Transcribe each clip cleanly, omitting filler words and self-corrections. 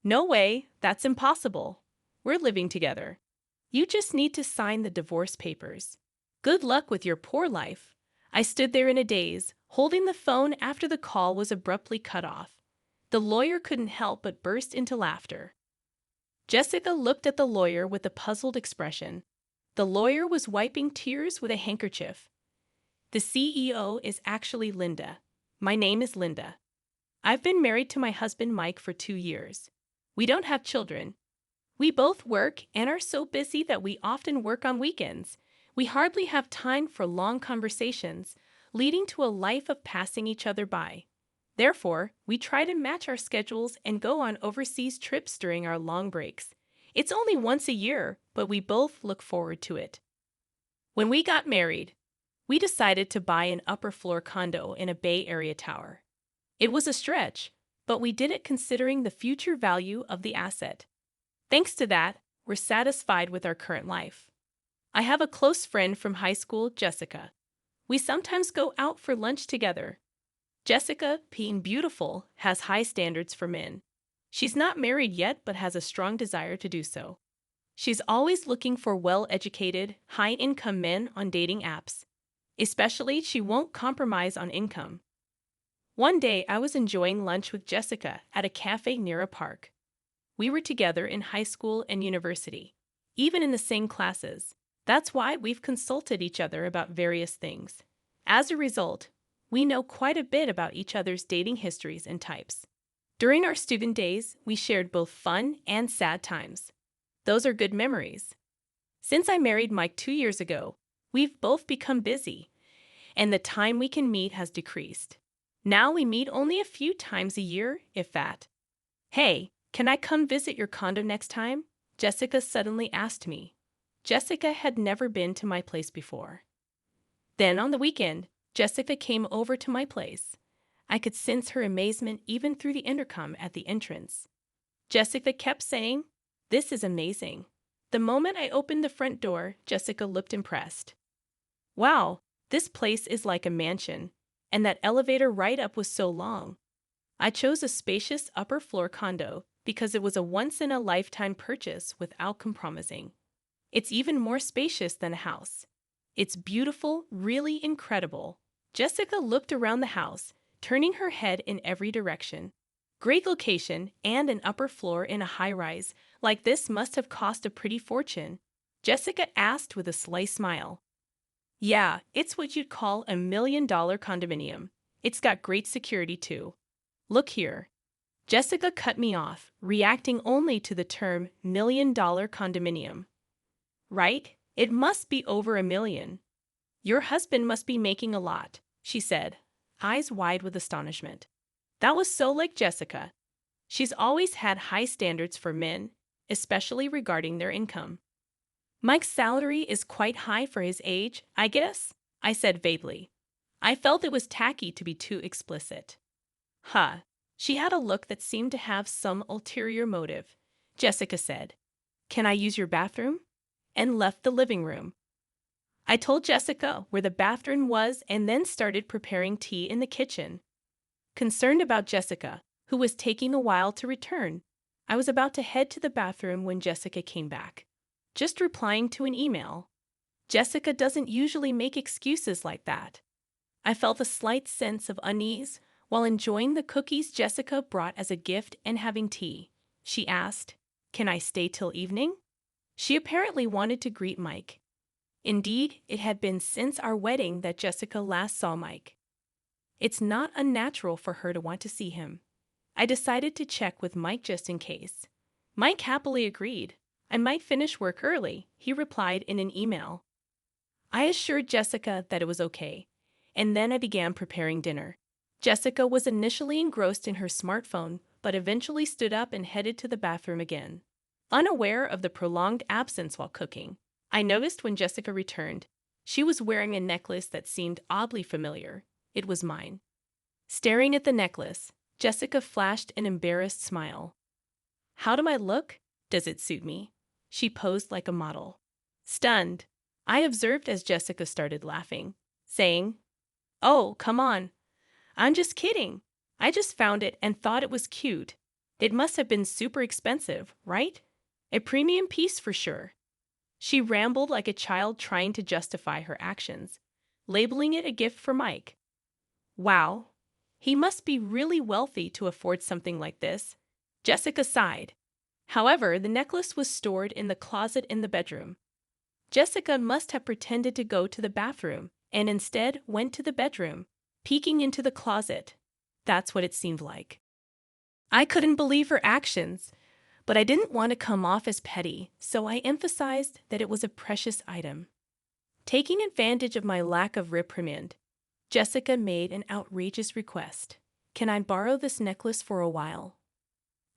No way, that's impossible. We're living together. You just need to sign the divorce papers. Good luck with your poor life. I stood there in a daze, holding the phone after the call was abruptly cut off. The lawyer couldn't help but burst into laughter. Jessica looked at the lawyer with a puzzled expression. The lawyer was wiping tears with a handkerchief. The CEO is actually Linda. My name is Linda. I've been married to my husband Mike for 2 years. We don't have children. We both work and are so busy that we often work on weekends. We hardly have time for long conversations, leading to a life of passing each other by. Therefore, we try to match our schedules and go on overseas trips during our long breaks. It's only once a year, but we both look forward to it. When we got married, we decided to buy an upper floor condo in a Bay Area tower. It was a stretch, but we did it considering the future value of the asset. Thanks to that, we're satisfied with our current life. I have a close friend from high school, Jessica. We sometimes go out for lunch together. Jessica, being beautiful, has high standards for men. She's not married yet but has a strong desire to do so. She's always looking for well-educated, high-income men on dating apps. Especially, she won't compromise on income. One day, I was enjoying lunch with Jessica at a cafe near a park. We were together in high school and university, even in the same classes. That's why we've consulted each other about various things. As a result, we know quite a bit about each other's dating histories and types. During our student days, we shared both fun and sad times. Those are good memories. Since I married Mike 2 years ago, we've both become busy, and the time we can meet has decreased. Now we meet only a few times a year, if that. Hey, can I come visit your condo next time? Jessica suddenly asked me. Jessica had never been to my place before. Then on the weekend, Jessica came over to my place. I could sense her amazement even through the intercom at the entrance. Jessica kept saying, "This is amazing." The moment I opened the front door, Jessica looked impressed. "Wow, this place is like a mansion, and that elevator ride up was so long." I chose a spacious upper floor condo because it was a once-in-a-lifetime purchase without compromising. It's even more spacious than a house. It's beautiful, really incredible. Jessica looked around the house, turning her head in every direction. Great location and an upper floor in a high-rise like this must have cost a pretty fortune. Jessica asked with a sly smile. Yeah, it's what you'd call a $1 million condominium. It's got great security too. Look here. Jessica cut me off, reacting only to the term $1 million condominium. Right? It must be over $1 million. Your husband must be making a lot, she said, eyes wide with astonishment. That was so like Jessica. She's always had high standards for men, especially regarding their income. Mike's salary is quite high for his age, I guess, I said vaguely. I felt it was tacky to be too explicit. Huh. She had a look that seemed to have some ulterior motive. Jessica said, "Can I use your bathroom?" and left the living room. I told Jessica where the bathroom was and then started preparing tea in the kitchen. Concerned about Jessica, who was taking a while to return, I was about to head to the bathroom when Jessica came back. Just replying to an email. Jessica doesn't usually make excuses like that. I felt a slight sense of unease while enjoying the cookies Jessica brought as a gift and having tea. She asked, "Can I stay till evening?" She apparently wanted to greet Mike. Indeed, it had been since our wedding that Jessica last saw Mike. It's not unnatural for her to want to see him. I decided to check with Mike just in case. Mike happily agreed. I might finish work early, he replied in an email. I assured Jessica that it was okay, and then I began preparing dinner. Jessica was initially engrossed in her smartphone, but eventually stood up and headed to the bathroom again. Unaware of the prolonged absence while cooking, I noticed when Jessica returned, she was wearing a necklace that seemed oddly familiar. It was mine. Staring at the necklace, Jessica flashed an embarrassed smile. How do I look? Does it suit me? She posed like a model. Stunned, I observed as Jessica started laughing, saying, "Oh, come on. I'm just kidding. I just found it and thought it was cute. It must have been super expensive, right? A premium piece for sure. She rambled like a child trying to justify her actions, labeling it a gift for Mike. Wow, he must be really wealthy to afford something like this. Jessica sighed. However, the necklace was stored in the closet in the bedroom. Jessica must have pretended to go to the bathroom and instead went to the bedroom, peeking into the closet. That's what it seemed like. I couldn't believe her actions, but I didn't want to come off as petty, so I emphasized that it was a precious item. Taking advantage of my lack of reprimand, Jessica made an outrageous request. Can I borrow this necklace for a while?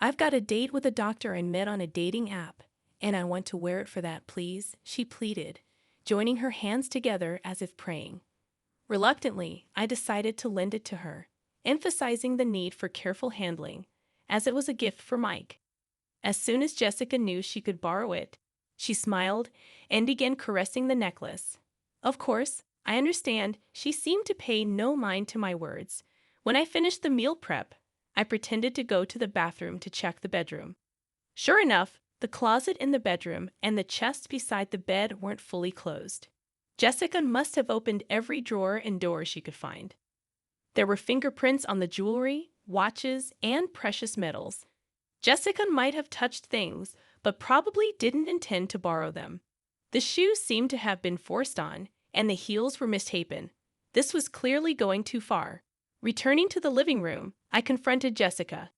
I've got a date with a doctor I met on a dating app, and I want to wear it for that, please, she pleaded, joining her hands together as if praying. Reluctantly, I decided to lend it to her, emphasizing the need for careful handling, as it was a gift for Mike. As soon as Jessica knew she could borrow it, she smiled and began caressing the necklace. Of course, I understand she seemed to pay no mind to my words. When I finished the meal prep, I pretended to go to the bathroom to check the bedroom. Sure enough, the closet in the bedroom and the chest beside the bed weren't fully closed. Jessica must have opened every drawer and door she could find. There were fingerprints on the jewelry, watches, and precious metals. Jessica might have touched things, but probably didn't intend to borrow them. The shoes seemed to have been forced on, and the heels were misshapen. This was clearly going too far. Returning to the living room, I confronted Jessica.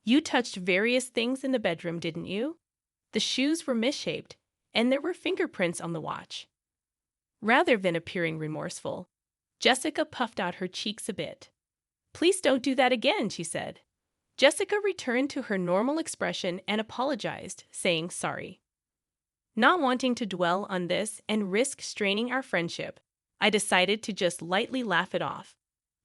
You touched various things in the bedroom, didn't you? The shoes were misshaped, and there were fingerprints on the watch. Rather than appearing remorseful, Jessica puffed out her cheeks a bit. Please don't do that again, she said. Jessica returned to her normal expression and apologized, saying sorry. Not wanting to dwell on this and risk straining our friendship, I decided to just lightly laugh it off.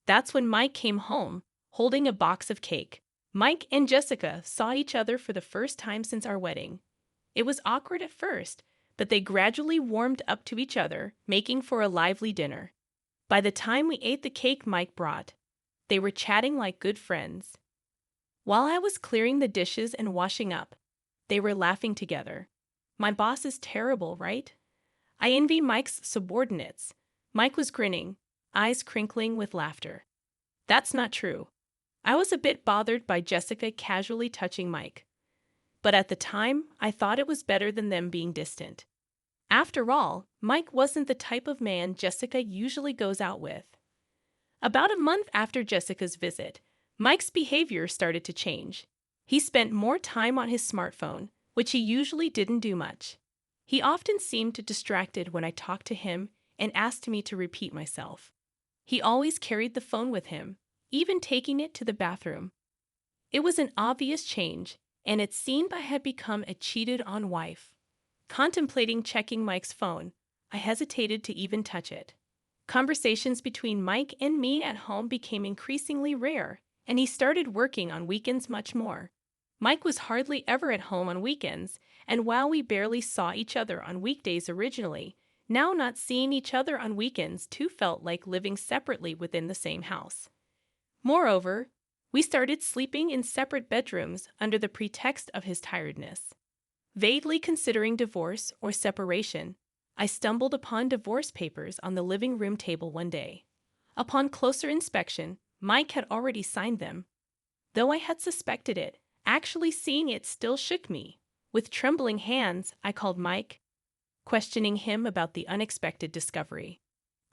That's when Mike came home, holding a box of cake. Mike and Jessica saw each other for the first time since our wedding. It was awkward at first, but they gradually warmed up to each other, making for a lively dinner. By the time we ate the cake Mike brought, they were chatting like good friends. While I was clearing the dishes and washing up, they were laughing together. My boss is terrible, right? I envy Mike's subordinates. Mike was grinning, eyes crinkling with laughter. That's not true. I was a bit bothered by Jessica casually touching Mike. But at the time, I thought it was better than them being distant. After all, Mike wasn't the type of man Jessica usually goes out with. About a month after Jessica's visit, Mike's behavior started to change. He spent more time on his smartphone, which he usually didn't do much. He often seemed distracted when I talked to him and asked me to repeat myself. He always carried the phone with him, even taking it to the bathroom. It was an obvious change, and it seemed I had become a cheated-on wife. Contemplating checking Mike's phone, I hesitated to even touch it. Conversations between Mike and me at home became increasingly rare, and he started working on weekends much more. Mike was hardly ever at home on weekends, and while we barely saw each other on weekdays originally, now not seeing each other on weekends too felt like living separately within the same house. Moreover, we started sleeping in separate bedrooms under the pretext of his tiredness. Vaguely considering divorce or separation, I stumbled upon divorce papers on the living room table one day. Upon closer inspection, Mike had already signed them. Though I had suspected it, actually seeing it still shook me. With trembling hands, I called Mike, questioning him about the unexpected discovery.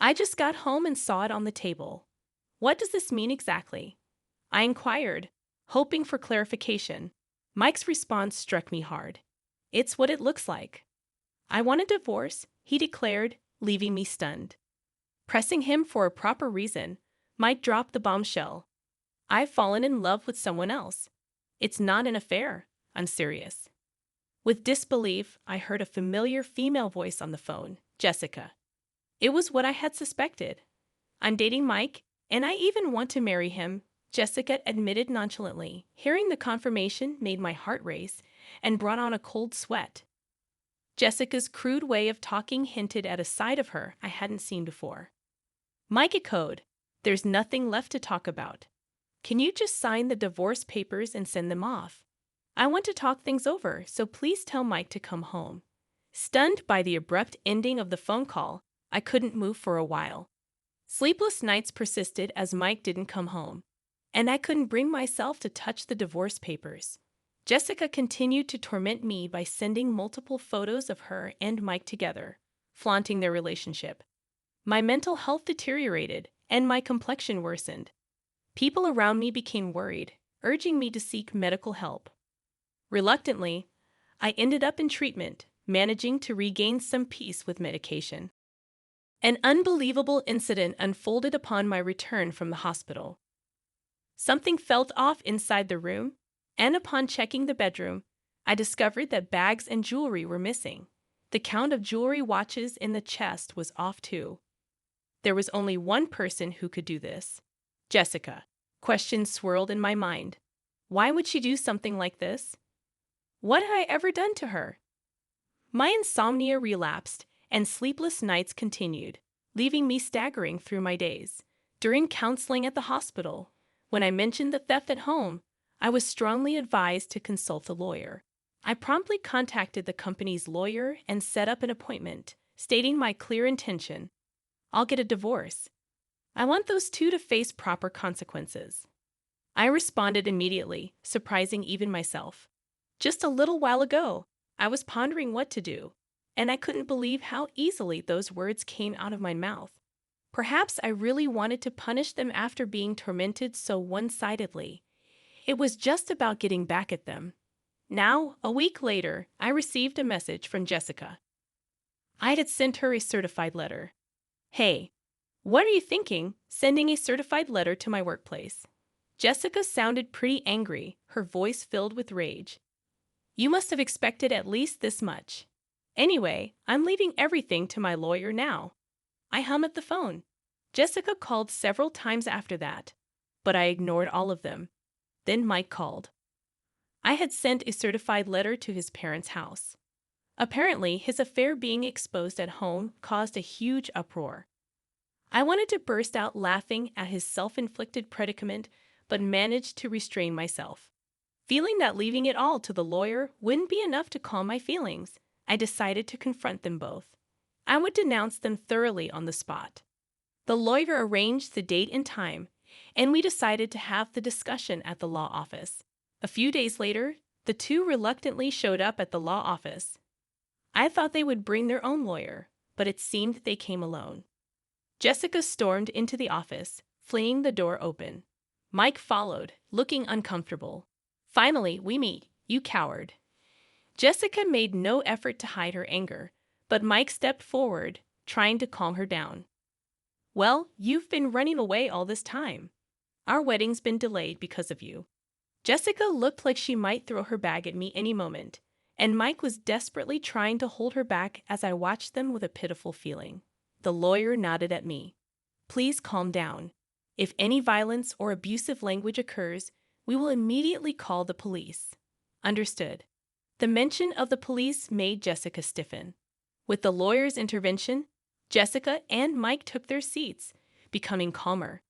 I just got home and saw it on the table. What does this mean exactly? I inquired, hoping for clarification. Mike's response struck me hard. It's what it looks like. I want a divorce, he declared, leaving me stunned. Pressing him for a proper reason, Mike dropped the bombshell. I've fallen in love with someone else. It's not an affair. I'm serious. With disbelief, I heard a familiar female voice on the phone, Jessica. It was what I had suspected. I'm dating Mike, and I even want to marry him, Jessica admitted nonchalantly. Hearing the confirmation made my heart race and brought on a cold sweat. Jessica's crude way of talking hinted at a side of her I hadn't seen before. Mike echoed, there's nothing left to talk about. can you just sign the divorce papers and send them off? I want to talk things over, so please tell Mike to come home. Stunned by the abrupt ending of the phone call, I couldn't move for a while. Sleepless nights persisted as Mike didn't come home, and I couldn't bring myself to touch the divorce papers. Jessica continued to torment me by sending multiple photos of her and Mike together, flaunting their relationship. My mental health deteriorated, and my complexion worsened. People around me became worried, urging me to seek medical help. Reluctantly, I ended up in treatment, managing to regain some peace with medication. An unbelievable incident unfolded upon my return from the hospital. Something felt off inside the room, and upon checking the bedroom, I discovered that bags and jewelry were missing. The count of jewelry watches in the chest was off too. There was only one person who could do this. Jessica. Questions swirled in my mind. Why would she do something like this? What had I ever done to her? My insomnia relapsed, and sleepless nights continued, leaving me staggering through my days. During counseling at the hospital, when I mentioned the theft at home, I was strongly advised to consult a lawyer. I promptly contacted the company's lawyer and set up an appointment, stating my clear intention. I'll get a divorce. I want those two to face proper consequences. I responded immediately, surprising even myself. Just a little while ago, I was pondering what to do, and I couldn't believe how easily those words came out of my mouth. Perhaps I really wanted to punish them after being tormented so one-sidedly. It was just about getting back at them. Now, a week later, I received a message from Jessica. I had sent her a certified letter. Hey, what are you thinking, sending a certified letter to my workplace? Jessica sounded pretty angry, her voice filled with rage. You must have expected at least this much. Anyway, I'm leaving everything to my lawyer now. I hung up the phone. Jessica called several times after that, but I ignored all of them. Then Mike called. I had sent a certified letter to his parents' house. Apparently, his affair being exposed at home caused a huge uproar. I wanted to burst out laughing at his self-inflicted predicament, but managed to restrain myself. Feeling that leaving it all to the lawyer wouldn't be enough to calm my feelings, I decided to confront them both. I would denounce them thoroughly on the spot. The lawyer arranged the date and time, and we decided to have the discussion at the law office. A few days later, the two reluctantly showed up at the law office. I thought they would bring their own lawyer, but it seemed they came alone. Jessica stormed into the office, flinging the door open. Mike followed, looking uncomfortable. Finally, we meet, you coward. Jessica made no effort to hide her anger, but Mike stepped forward, trying to calm her down. Well, you've been running away all this time. Our wedding's been delayed because of you. Jessica looked like she might throw her bag at me any moment, and Mike was desperately trying to hold her back as I watched them with a pitiful feeling. The lawyer nodded at me. Please calm down. If any violence or abusive language occurs, we will immediately call the police. Understood. The mention of the police made Jessica stiffen. With the lawyer's intervention, Jessica and Mike took their seats, becoming calmer.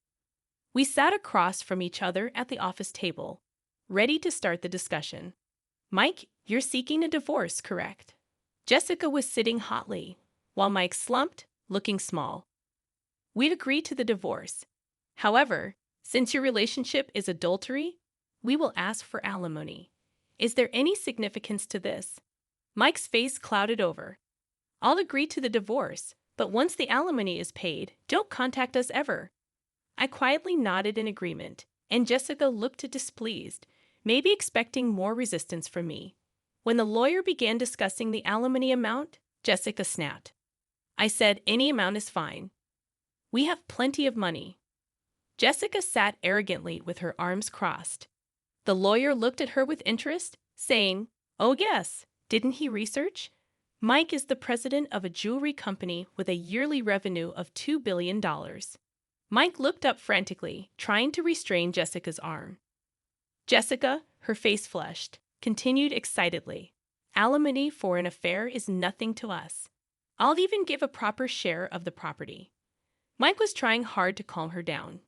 We sat across from each other at the office table, ready to start the discussion. Mike, you're seeking a divorce, correct? Jessica was sitting hotly, while Mike slumped, looking small. We'd agreed to the divorce. However, since your relationship is adultery, we will ask for alimony. Is there any significance to this? Mike's face clouded over. I'll agree to the divorce, but once the alimony is paid, don't contact us ever. I quietly nodded in agreement, and Jessica looked displeased, maybe expecting more resistance from me. When the lawyer began discussing the alimony amount, Jessica snapped. I said any amount is fine. We have plenty of money. Jessica sat arrogantly with her arms crossed. The lawyer looked at her with interest, saying, Oh yes, didn't he research? Mike is the president of a jewelry company with a yearly revenue of $2 billion. Mike looked up frantically, trying to restrain Jessica's arm. Jessica, her face flushed, continued excitedly. Alimony for an affair is nothing to us. I'll even give a proper share of the property. Mike was trying hard to calm her down.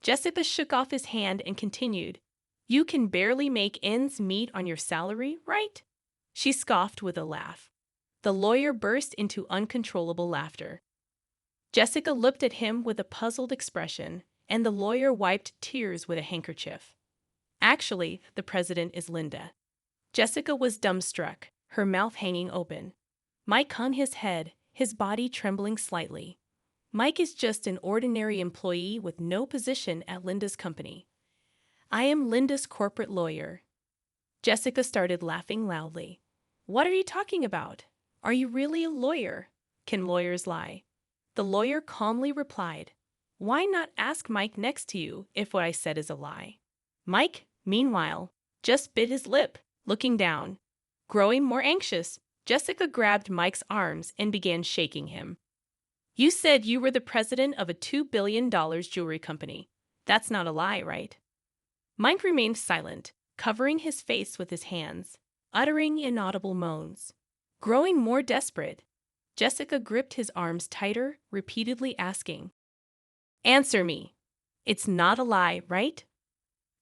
Jessica shook off his hand and continued, "You can barely make ends meet on your salary, right?" She scoffed with a laugh. The lawyer burst into uncontrollable laughter. Jessica looked at him with a puzzled expression, and the lawyer wiped tears with a handkerchief. "Actually, the president is Linda." Jessica was dumbstruck, her mouth hanging open. Mike hung his head, his body trembling slightly. "Mike is just an ordinary employee with no position at Linda's company. I am Linda's corporate lawyer." Jessica started laughing loudly. "What are you talking about? Are you really a lawyer? Can lawyers lie?" The lawyer calmly replied, "Why not ask Mike next to you if what I said is a lie?" Mike, meanwhile, just bit his lip, looking down. Growing more anxious, Jessica grabbed Mike's arms and began shaking him. "You said you were the president of a $2 billion jewelry company. That's not a lie, right?" Mike remained silent, covering his face with his hands, uttering inaudible moans. Growing more desperate, Jessica gripped his arms tighter, repeatedly asking, "Answer me. It's not a lie, right?"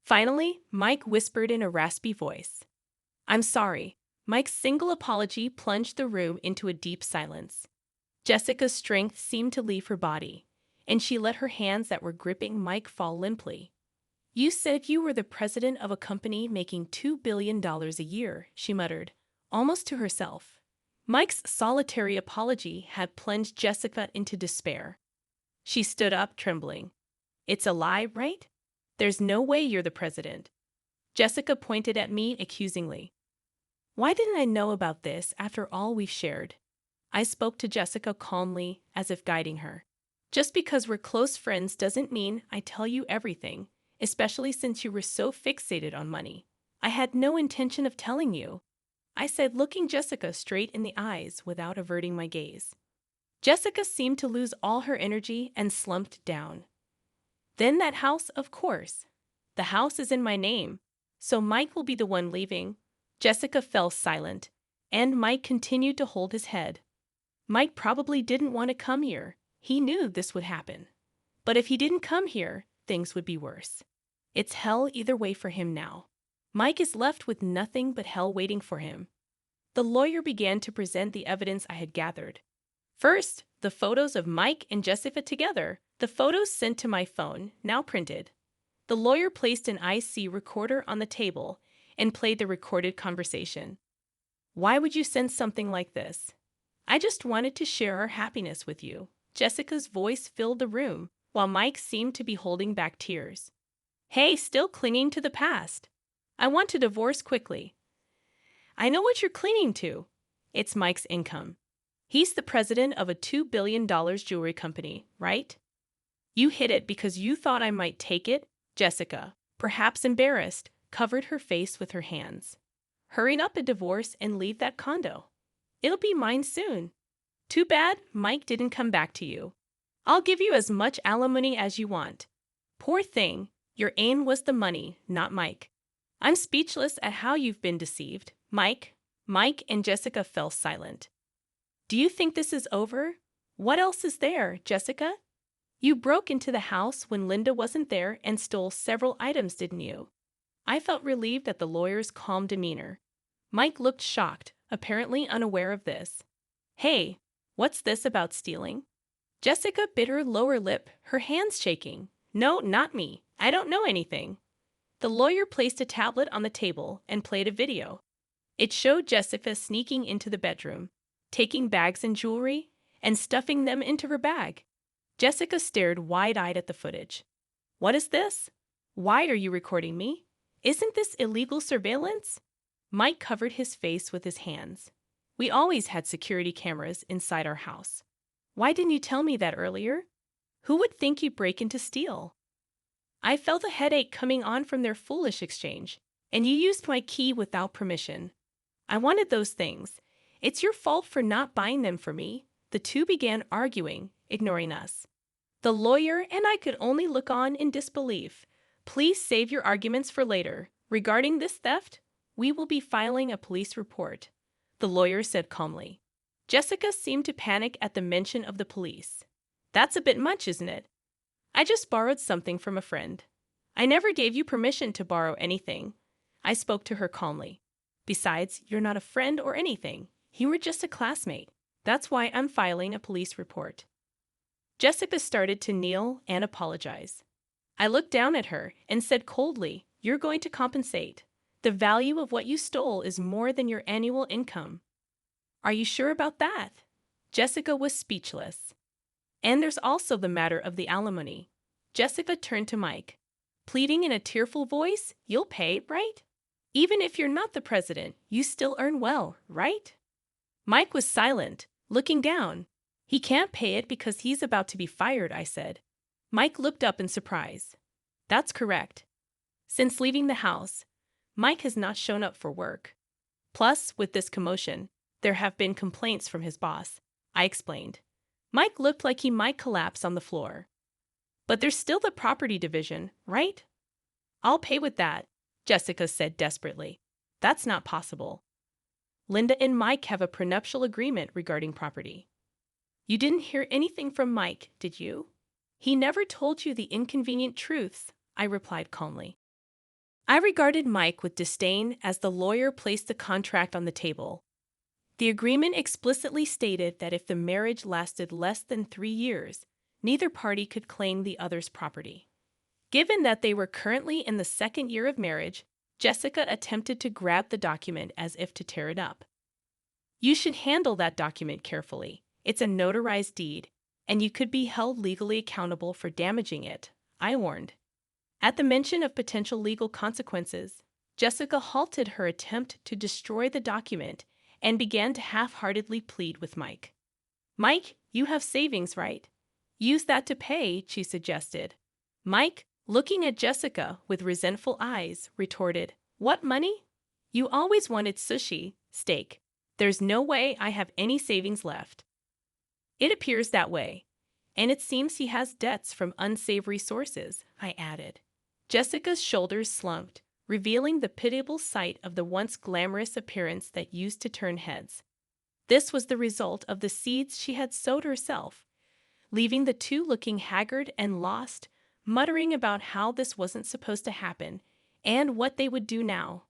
Finally, Mike whispered in a raspy voice, "I'm sorry." Mike's single apology plunged the room into a deep silence. Jessica's strength seemed to leave her body, and she let her hands that were gripping Mike fall limply. "You said you were the president of a company making $2 billion a year," she muttered, almost to herself. Mike's solitary apology had plunged Jessica into despair. She stood up, trembling. "It's a lie, right? There's no way you're the president." Jessica pointed at me accusingly. "Why didn't I know about this after all we've shared?" I spoke to Jessica calmly, as if guiding her. "Just because we're close friends doesn't mean I tell you everything, especially since you were so fixated on money. I had no intention of telling you," I said, looking Jessica straight in the eyes without averting my gaze. Jessica seemed to lose all her energy and slumped down. "Then that house, of course. The house is in my name, so Mike will be the one leaving." Jessica fell silent, and Mike continued to hold his head. Mike probably didn't want to come here. He knew this would happen. But if he didn't come here, things would be worse. It's hell either way for him now. Mike is left with nothing but hell waiting for him. The lawyer began to present the evidence I had gathered. First, the photos of Mike and Jessica together, the photos sent to my phone, now printed. The lawyer placed an IC recorder on the table and played the recorded conversation. "Why would you send something like this?" "I just wanted to share our happiness with you." Jessica's voice filled the room, while Mike seemed to be holding back tears. "Hey, still clinging to the past. I want to divorce quickly." "I know what you're clinging to. It's Mike's income. He's the president of a $2 billion jewelry company, right?" "You hid it because you thought I might take it." Jessica, perhaps embarrassed, covered her face with her hands. "Hurry up a divorce and leave that condo. It'll be mine soon. Too bad Mike didn't come back to you. I'll give you as much alimony as you want." "Poor thing, your aim was the money, not Mike." "I'm speechless at how you've been deceived, Mike." Mike and Jessica fell silent. "Do you think this is over? What else is there, Jessica? You broke into the house when Linda wasn't there and stole several items, didn't you?" I felt relieved at the lawyer's calm demeanor. Mike looked shocked, apparently unaware of this. "Hey, what's this about stealing?" Jessica bit her lower lip, her hands shaking. "No, not me. I don't know anything." The lawyer placed a tablet on the table and played a video. It showed Jessica sneaking into the bedroom, taking bags and jewelry, and stuffing them into her bag. Jessica stared wide-eyed at the footage. "What is this? Why are you recording me? Isn't this illegal surveillance?" Mike covered his face with his hands. "We always had security cameras inside our house. Why didn't you tell me that earlier? Who would think you'd break in to steal?" "I felt a headache coming on from their foolish exchange, and you used my key without permission. I wanted those things. It's your fault for not buying them for me." The two began arguing, ignoring us. The lawyer and I could only look on in disbelief. "Please save your arguments for later. Regarding this theft, we will be filing a police report," the lawyer said calmly. Jessica seemed to panic at the mention of the police. "That's a bit much, isn't it?" I just borrowed something from a friend. I never gave you permission to borrow anything. I spoke to her calmly. Besides, you're not a friend or anything. You were just a classmate. That's why I'm filing a police report. Jessica started to kneel and apologize. I looked down at her and said coldly, "You're going to compensate. The value of what you stole is more than your annual income." "Are you sure about that?" Jessica was speechless. "And there's also the matter of the alimony." Jessica turned to Mike, pleading in a tearful voice, "You'll pay, right? Even if you're not the president, you still earn well, right?" Mike was silent, looking down. "He can't pay it because he's about to be fired," I said. Mike looked up in surprise. "That's correct. Since leaving the house, Mike has not shown up for work. Plus, with this commotion, there have been complaints from his boss," I explained. Mike looked like he might collapse on the floor. "But there's still the property division, right?" "I'll pay with that," Jessica said desperately. "That's not possible. Linda and Mike have a prenuptial agreement regarding property." "You didn't hear anything from Mike, did you?" "He never told you the inconvenient truths," I replied calmly. I regarded Mike with disdain as the lawyer placed the contract on the table. The agreement explicitly stated that if the marriage lasted less than 3 years, neither party could claim the other's property. Given that they were currently in the 2nd year of marriage, Jessica attempted to grab the document as if to tear it up. "You should handle that document carefully. It's a notarized deed, and you could be held legally accountable for damaging it," I warned. At the mention of potential legal consequences, Jessica halted her attempt to destroy the document and began to half-heartedly plead with Mike. "Mike, you have savings, right? Use that to pay," she suggested. Mike, looking at Jessica with resentful eyes, retorted, "What money? You always wanted sushi, steak. There's no way I have any savings left." "It appears that way. And it seems he has debts from unsavory sources," I added. Jessica's shoulders slumped, revealing the pitiable sight of the once glamorous appearance that used to turn heads. This was the result of the seeds she had sowed herself, leaving the two looking haggard and lost, muttering about how this wasn't supposed to happen and what they would do now.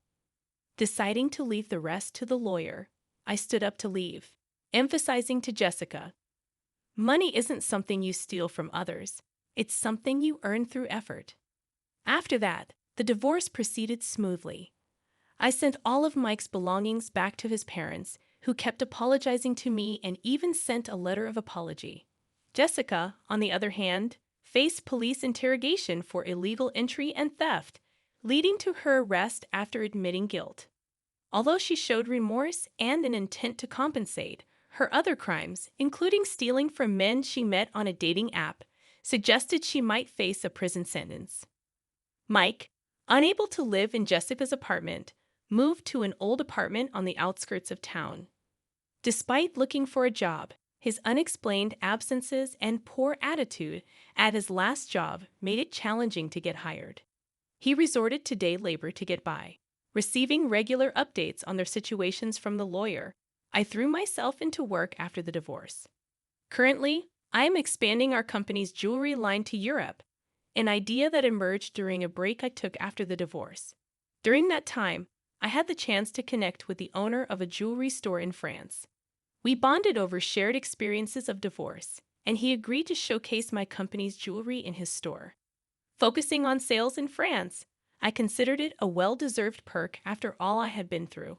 Deciding to leave the rest to the lawyer, I stood up to leave, emphasizing to Jessica, "Money isn't something you steal from others. It's something you earn through effort." After that, the divorce proceeded smoothly. I sent all of Mike's belongings back to his parents, who kept apologizing to me and even sent a letter of apology. Jessica, on the other hand, faced police interrogation for illegal entry and theft, leading to her arrest after admitting guilt. Although she showed remorse and an intent to compensate, her other crimes, including stealing from men she met on a dating app, suggested she might face a prison sentence. Mike, unable to live in Jessica's apartment, moved to an old apartment on the outskirts of town. Despite looking for a job, his unexplained absences and poor attitude at his last job made it challenging to get hired. He resorted to day labor to get by, receiving regular updates on their situations from the lawyer. I threw myself into work after the divorce. Currently, I am expanding our company's jewelry line to Europe, an idea that emerged during a break I took after the divorce. During that time, I had the chance to connect with the owner of a jewelry store in France. We bonded over shared experiences of divorce, and he agreed to showcase my company's jewelry in his store. Focusing on sales in France, I considered it a well-deserved perk after all I had been through.